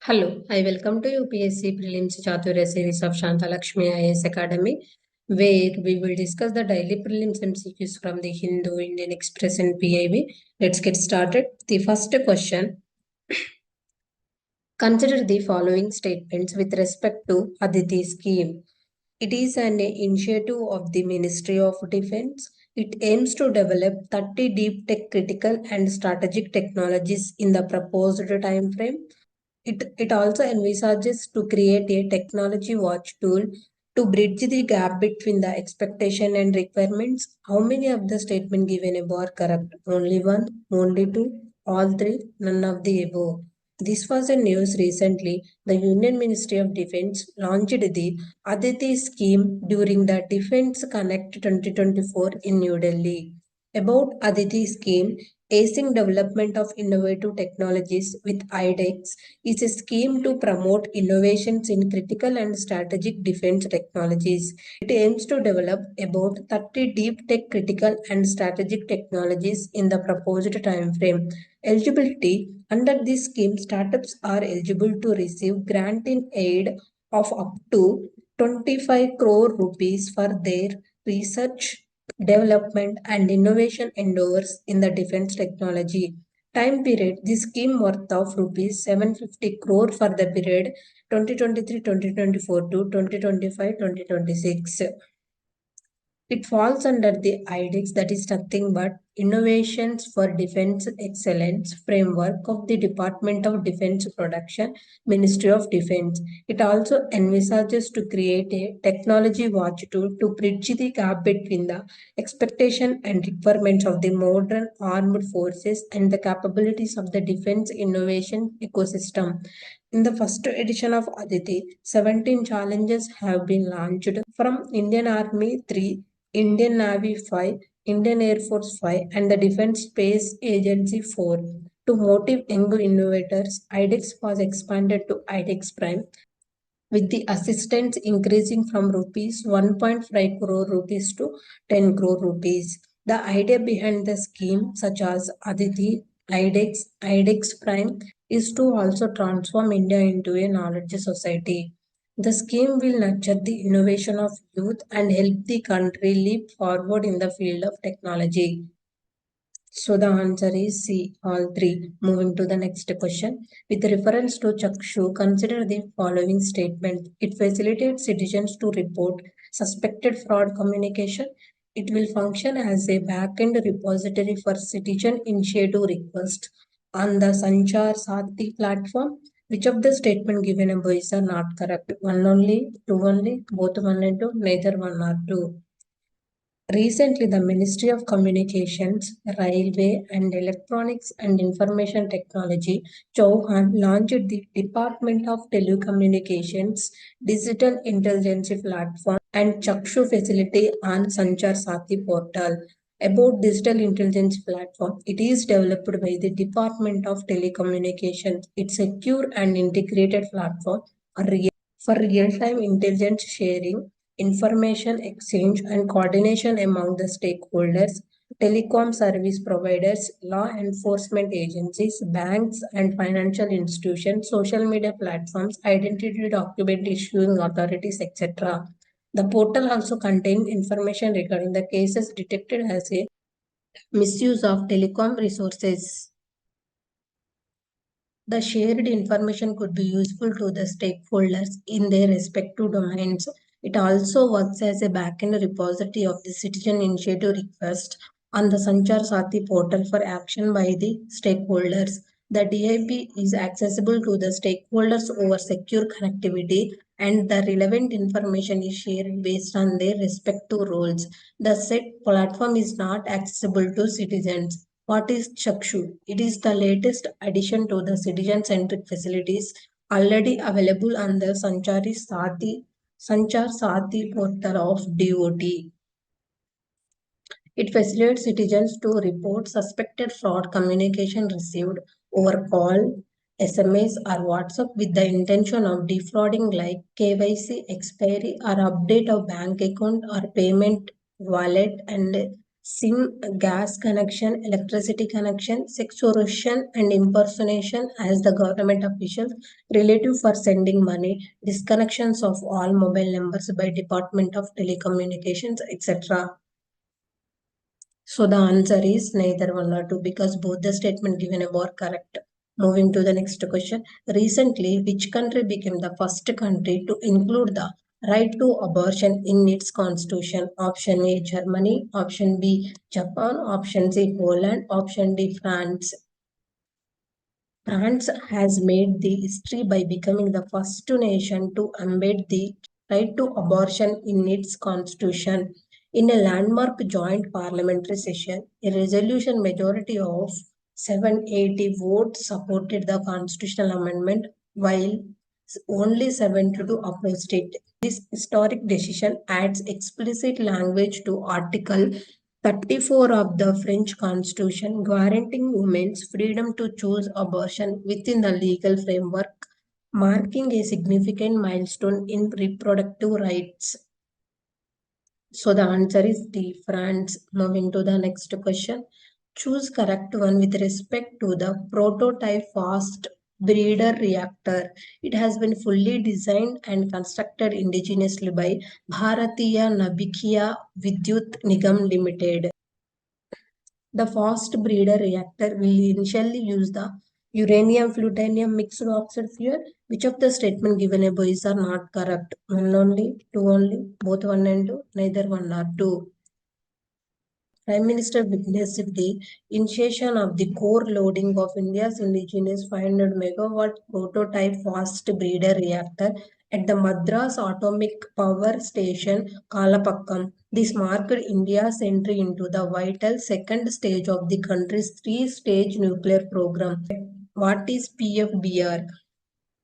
Hello, I welcome to UPSC Prelims Chaturya series of Shantha Lakshmi IAS Academy, where we will discuss the daily prelims MCQs from the Hindu, Indian Express and PIB. Let's get started. The first question. Consider the following statements with respect to Aditi scheme. It is an initiative of the Ministry of Defense. It aims to develop 30 deep tech critical and strategic technologies in the proposed time frame. It also envisages to create a technology watch tool to bridge the gap between the expectation and requirements. How many of the statement given above are correct? Only one, only two, all three, none of the above. This was a news recently. The Union Ministry of Defense launched the Aditi scheme during the Defense Connect 2024 in New Delhi. About Aditi scheme, Acing Development of Innovative Technologies with IDEX is a scheme to promote innovations in critical and strategic defense technologies. It aims to develop about 30 deep tech critical and strategic technologies in the proposed time frame. Eligibility: under this scheme, startups are eligible to receive grant in aid of up to 25 crore rupees for their research, development and innovation endeavors in the defense technology. Time period: the scheme worth of rupees 750 crore for the period 2023-2024 to 2025-2026. It falls under the IDEX, that is nothing but Innovations for Defense Excellence framework of the Department of Defense Production, Ministry of Defense. It also envisages to create a technology watch tool to bridge the gap between the expectation and requirements of the modern armed forces and the capabilities of the defense innovation ecosystem. In the first edition of Aditi, 17 challenges have been launched from Indian Army 3, Indian Navy 5, Indian Air Force 5, and the Defense Space Agency 4. To motivate young innovators, IDEX was expanded to IDEX Prime, with the assistance increasing from rupees 1.5 crore rupees to 10 crore rupees. The idea behind the scheme, such as Aditi, IDEX Prime, is to also transform India into a knowledge society. The scheme will nurture the innovation of youth and help the country leap forward in the field of technology. So the answer is C, all three. Moving to the next question. With reference to Chakshu, consider the following statement. It facilitates citizens to report suspected fraud communication. It will function as a back-end repository for citizen initiative requests on the Sanchar Sathi platform. Which of the statement given above is not correct? One only, two only, both one and two, neither one or two. Recently, the Ministry of Communications, Railway and Electronics and Information Technology, Chauhan, launched the Department of Telecommunications Digital Intelligence Platform and Chakshu facility on Sanchar Sathi portal. About Digital Intelligence Platform, it is developed by the Department of Telecommunications. It's a secure and integrated platform for real-time intelligence sharing, information exchange and coordination among the stakeholders, telecom service providers, law enforcement agencies, banks and financial institutions, social media platforms, identity document issuing authorities, etc. The portal also contains information regarding the cases detected as a misuse of telecom resources. The shared information could be useful to the stakeholders in their respective domains. It also works as a backend repository of the citizen initiative request on the Sanchar Sathi portal for action by the stakeholders. The DIP is accessible to the stakeholders over secure connectivity and the relevant information is shared based on their respective roles. The said platform is not accessible to citizens. What is Chakshu? It is the latest addition to the citizen-centric facilities already available on the Sanchar Sathi portal of DOT. It facilitates citizens to report suspected fraud communication received over call, SMS or WhatsApp with the intention of defrauding like KYC expiry or update of bank account or payment wallet and SIM, gas connection, electricity connection, sextortion and impersonation as the government officials, relative for sending money, disconnections of all mobile numbers by Department of Telecommunications, etc. So the answer is neither one or two because both the statement given above are correct. Moving to the next question. Recently, which country became the first country to include the right to abortion in its constitution? Option A, Germany. Option B, Japan. Option C, Poland. Option D, France. France has made the history by becoming the first nation to embed the right to abortion in its constitution. In a landmark joint parliamentary session, a resolution majority of 780 votes supported the constitutional amendment, while only 72 opposed it. This historic decision adds explicit language to Article 34 of the French Constitution, guaranteeing women's freedom to choose abortion within the legal framework, marking a significant milestone in reproductive rights. So the answer is D, France. Moving to the next question. Choose correct one with respect to the prototype fast breeder reactor. It has been fully designed and constructed indigenously by Bharatiya Nabikia Vidyut Nigam Limited. The fast breeder reactor will initially use the uranium-plutonium mixed oxide fuel. Which of the statement given above is are not correct? One only, two only, both one and two, neither one or two. Prime Minister witnessed the initiation of the core loading of India's indigenous 500 megawatt prototype fast breeder reactor at the Madras Atomic Power Station, Kalapakkam. This marked India's entry into the vital second stage of the country's three-stage nuclear program. What is PFBR?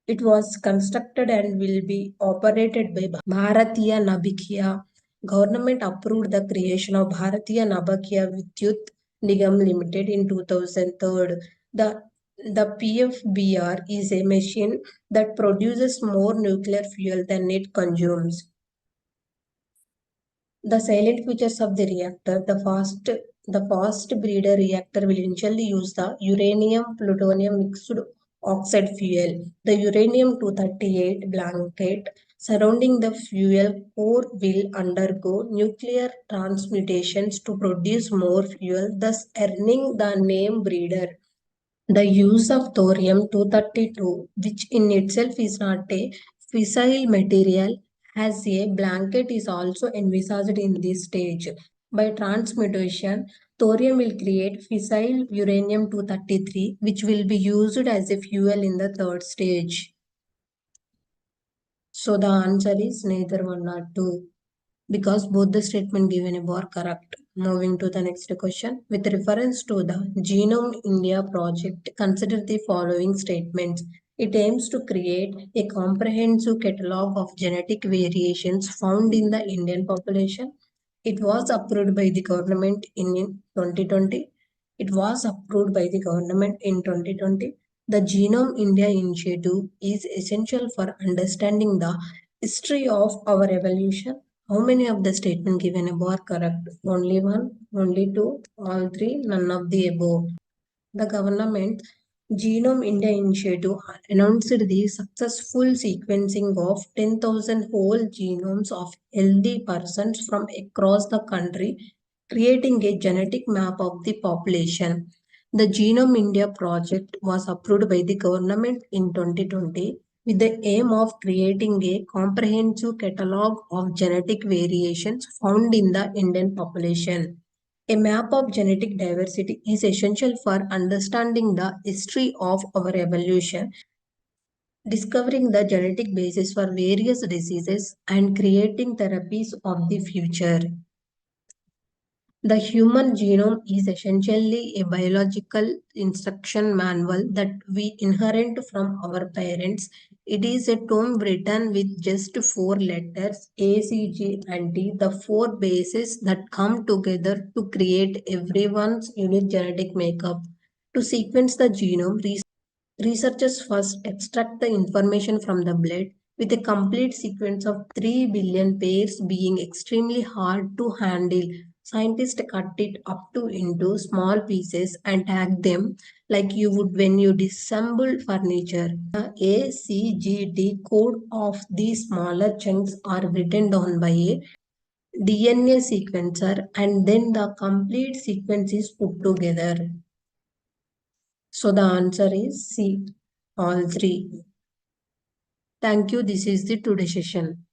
It was constructed and will be operated by Bharatiya Nabikia. Government approved the creation of Bharatiya Nabikia Vidyut Nigam Limited in 2003. The PFBR is a machine that produces more nuclear fuel than it consumes. The silent features of the reactor, the fast breeder reactor will initially use the uranium-plutonium mixed oxide fuel. The uranium-238 blanket surrounding the fuel core will undergo nuclear transmutations to produce more fuel, thus earning the name breeder. The use of thorium-232, which in itself is not a fissile material, as a blanket is also envisaged in this stage. By transmutation, thorium will create fissile uranium-233, which will be used as a fuel in the third stage. So the answer is neither one nor two, because both the statement given above are correct. Moving to the next question. With reference to the Genome India project, consider the following statements. It aims to create a comprehensive catalogue of genetic variations found in the Indian population. It was approved by the government in 2020. It was approved by the government in 2020. The Genome India initiative is essential for understanding the history of our evolution. How many of the statement given above are correct? Only one, only two, all three, none of the above. The government Genome India Initiative announced the successful sequencing of 10,000 whole genomes of healthy persons from across the country, creating a genetic map of the population. The Genome India project was approved by the government in 2020 with the aim of creating a comprehensive catalogue of genetic variations found in the Indian population. A map of genetic diversity is essential for understanding the history of our evolution, discovering the genetic basis for various diseases, and creating therapies of the future. The human genome is essentially a biological instruction manual that we inherit from our parents. It is a tome written with just 4 letters, A, C, G, and T, the 4 bases that come together to create everyone's unique genetic makeup. To sequence the genome, researchers first extract the information from the blood, with a complete sequence of 3 billion pairs being extremely hard to handle. Scientists cut it up to into small pieces and tag them like you would when you disassemble furniture. The ACGT code of these smaller chunks are written down by a DNA sequencer and then the complete sequence is put together. So the answer is C, all three. Thank you. This is the today session.